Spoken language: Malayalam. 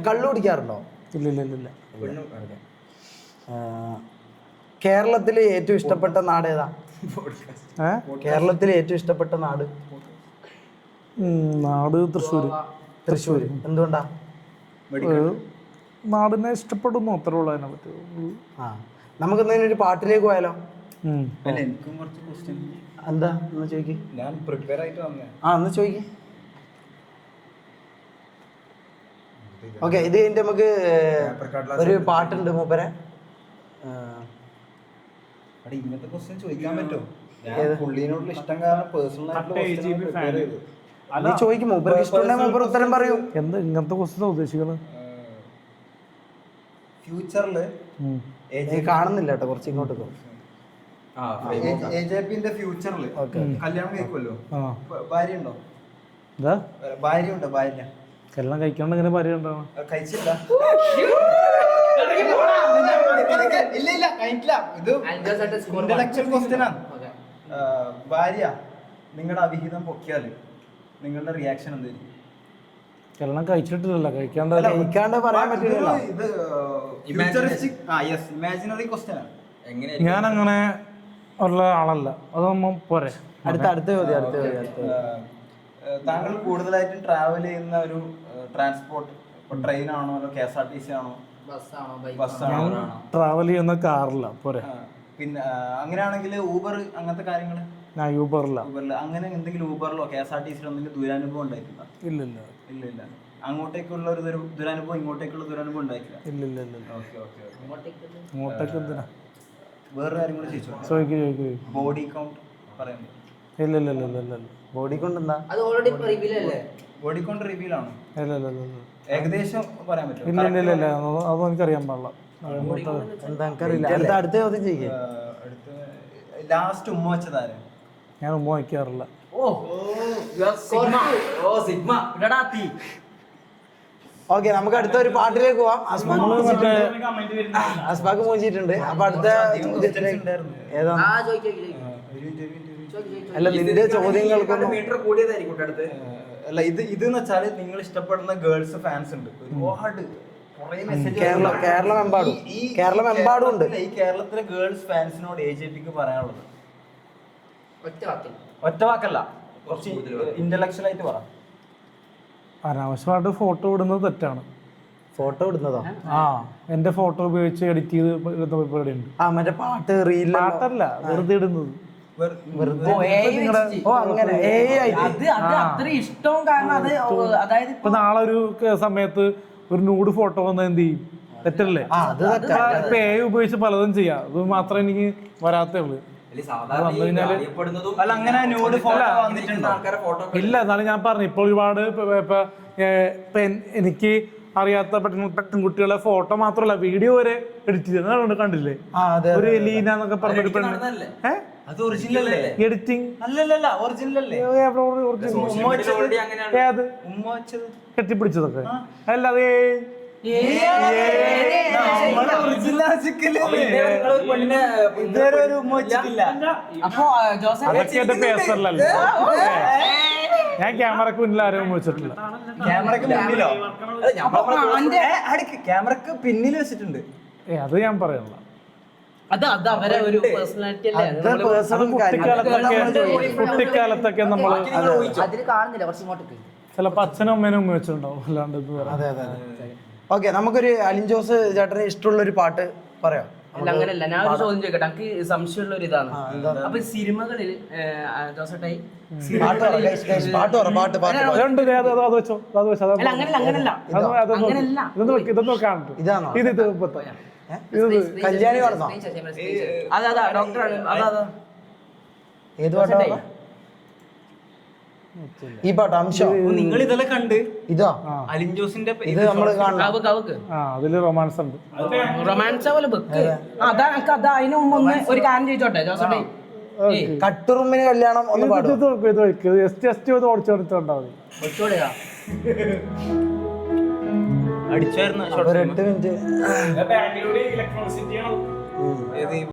കള്ളു കുടിക്കാറുണ്ടോ? ഇല്ല. കേരളത്തിലെ ഏറ്റവും ഇഷ്ടപ്പെട്ട നാട് ഏതാ? കേരളത്തിലെ ഏറ്റവും ഇഷ്ടപ്പെട്ട നാട്? നാട് തൃശ്ശൂർ. എന്തുകൊണ്ടാ? നാടിനെ ഇഷ്ടപ്പെടുന്നു, അത്ര ഉള്ളൂ അതിനെ പറ്റി. നമുക്ക് എന്തെങ്കിലും ഒരു പാട്ടിലേക്ക് പോയാലോ? എന്താ ഒന്ന് ചോദിക്ക്. ഞാൻ പ്രിപ്പയർ ആയിട്ട് വന്നേ. ഒന്ന് ചോദിക്ക്. ഓക്കെ, ഇത് കഴിഞ്ഞിട്ട് നമുക്ക് ഒരു പാട്ടുണ്ട് മൂപ്പരെ. ഇങ്ങനത്തെ ക്വസ്റ്റ്യൻ ചോദിക്കാൻ പറ്റുമോ? പുള്ളിനോടുള്ള ഇഷ്ടം കാരണം പേഴ്സണൽ നീ ചോദിക്കും, മൂപ്പർക്ക് ഇഷ്ടമുണ്ടെങ്കിൽ മൂപ്പർ ഉത്തരം പറയൂ. എന്താ ഇങ്ങനത്തെ ക്വസ്റ്റ്യൻ ഉദ്ദേശിക്കുന്നത്? ഫ്യൂച്ചറില് കാണുന്നില്ല കേട്ടോ, കുറച്ച് ഇങ്ങോട്ട് AJPന്റെ ഫ്യൂച്ചറില് കല്യാണം കഴിക്കുമല്ലോ, ഭാര്യ ഉണ്ടോ? ഭാര്യ ഉണ്ടോ? ഭാര്യ കല്യാണം കഴിക്കാണ്ട് ഇങ്ങനെ ഭാര്യ ഉണ്ടാവണം? കഴിച്ചില്ല. ഇല്ല കഴിഞ്ഞിട്ടില്ല. ഇത് ഇന്റലക്ച്വൽ ക്വസ്റ്റ്യൻ ആണ്. ഭാര്യ നിങ്ങളുടെ അവിഹിതം പൊക്കിയാല് നിങ്ങളുടെ റിയാക്ഷൻ എന്തായിരിക്കും? കല്യാണം കഴിച്ചിട്ടില്ലല്ലോ, കഴിക്കാണ്ട് പറയാൻ പറ്റില്ല. ഇത് ഇമാജിനറി ക്വസ്റ്റ്യൻ ആണ്. ഞാൻ അങ്ങനെ ഉള്ള ആളല്ല, അതൊന്നും പോരെ. അടുത്ത താങ്കൾ കൂടുതലായിട്ടും ട്രാവൽ ചെയ്യുന്ന ഒരു ട്രാൻസ്പോർട്ട് ട്രെയിൻ ആണോ അതോ KSRTC ആണോ ബസ്സാണോ? ട്രാവൽ ചെയ്യുന്ന കാറില്ല, പോരെ. പിന്നെ അങ്ങനെയാണെങ്കിൽ ഊബർ അങ്ങനത്തെ കാര്യങ്ങൾ? ഊബറില്ല. അങ്ങനെ എന്തെങ്കിലും ഊബറിലോ KSRTCയിലോ എന്തെങ്കിലും ദുരനുഭവം ഉണ്ടായിട്ടുണ്ടോ? ഇല്ല. അങ്ങോട്ടേക്കുള്ള ഒരു ദുരനുഭവം ഇങ്ങോട്ടേക്കുള്ള ദുരനുഭവം ഉണ്ടായിട്ടില്ല? ഇല്ല. ഓക്കെ. അങ്ങോട്ടേക്ക് എന്തിനാ? വേറെ കാര്യം കൂടെ ചോദിച്ചു. ബോഡി കൗണ്ട് പറയുന്നത്? ഇല്ല. ബോഡി കൗണ്ട് എന്താ? ബോഡി കൗണ്ട് റിവീൽ ആണോ? ഇല്ല. ഏകദേശം പറയാൻ പറ്റും? ഇല്ല. അതൊന്നും എനിക്കറിയാൻ പാടില്ല. അടുത്ത ചോദ്യം ചെയ്യേ. ലാസ്റ്റ് ഉമ്മ വെച്ചതാരെ? ഞാൻ ഉമ്മ വയ്ക്കാറില്ല. ഓക്കെ, നമുക്ക് അടുത്ത ഒരു പാട്ടിലേക്ക് പോവാം. അസ്മാക്ക് മൂഞ്ചിട്ടുണ്ട്. അപ്പൊ അടുത്ത ഏതാ? അല്ല, നിന്റെ ചോദ്യങ്ങൾക്കൊന്നും അല്ല, ഇത് വെച്ചാല് നിങ്ങൾ ഇഷ്ടപ്പെടുന്ന ഗേൾസ് ഫാൻസ് ഉണ്ട് ഒരുപാട്. കേരളമെമ്പാടും ഉണ്ട്. ഈ കേരളത്തിലെ ഗേൾസ് ഫാൻസിനോട് AJPക്ക് പറയാനുള്ളത്? ഒറ്റ വാക്കല്ല, കുറച്ച് ഇന്റലക്ച്വൽ ആയിട്ട് പറ. അനാവശ്യമായിട്ട് ഫോട്ടോ ഇടുന്നത് തെറ്റാണ്. ഫോട്ടോ ഇടുന്നതോ? എന്റെ ഫോട്ടോ ഉപയോഗിച്ച് എഡിറ്റ് ചെയ്ത് ഇടുന്ന പരിപാടിയുണ്ട്. മറ്റേ പാട്ട് റീൽ പാട്ടല്ല, വെറുതെ ഇടുന്നത്. ഇപ്പൊ നാളെ ഒരു സമയത്ത് ഒരു നൂഡ് ഫോട്ടോ വന്നാൽ എന്ത് ചെയ്യും? തെറ്റല്ലേ? ഇപ്പൊ AI ഉപയോഗിച്ച് പലതും ചെയ്യാം. അത് മാത്രമേ എനിക്ക് വരാത്തേ ഉള്ളൂ. ഇല്ല, എന്നാലും ഞാൻ പറഞ്ഞു, ഇപ്പൊ ഒരുപാട് എനിക്ക് അറിയാത്ത പെൺകുട്ടികളെ ഫോട്ടോ മാത്രമല്ല വീഡിയോ വരെ എഡിറ്റ് ചെയ്ത് കണ്ടില്ലേ? ഒരു എലീന എന്നൊക്കെ പറഞ്ഞൊരു പെണ്ണ്. എഡിറ്റിംഗ് കെട്ടിപ്പിടിച്ചതൊക്കെ അല്ലാതെ അതൊക്കെ എന്റെ പേഴ്സണലല്ലേ. ഞാൻ ക്യാമറക്ക് മുന്നിൽ ആരും വെച്ചിട്ടില്ല. ക്യാമറക്ക് പിന്നിൽ വെച്ചിട്ടുണ്ട്. അത് ഞാൻ പറയണില്ല. കുട്ടിക്കാലത്തൊക്കെ നമ്മള് ചിലപ്പോ അച്ഛനും അമ്മേനും ഉമ്മ വെച്ചിട്ടുണ്ടാവും. അല്ലാണ്ട് ഓക്കെ, നമുക്കൊരു അലിൻ ജോസ് ചേട്ടന് ഇഷ്ടമുള്ള ഒരു പാട്ട് പറയാം. അങ്ങനല്ല, ഞാൻ ഒരു ചോദ്യം ചോദിക്കട്ടെ. എനിക്ക് സംശയമുള്ള ഒരു ഇതാണ്. അപ്പൊ സിനിമകളിൽ ജോസേട്ടായി കല്യാണി പറഞ്ഞോ? അതാ ഡോക്ടറാണ്. ഏത് പാട്ടാ ഈ പാട്ട്? അംശം നിങ്ങൾ ഇതെല്ലാം കണ്ട് ഇതാ അലിൻ ജോസിന്റെ ഇത് നമ്മള് അതില് റൊമാൻസ് ഉണ്ട്. റൊമാൻസ് പോലെ ബുക്ക് അതാ. അതിന് മുമ്പ് ഒന്ന് ഒരു കാര്യം ചോദിച്ചോട്ടെ ജോസേട്ടായി? കട്ടുറുമ്പിന് കല്യാണം ഒന്ന് പാടും. അടിച്ചായിരുന്നു ഒരു 8 മിനിറ്റ്.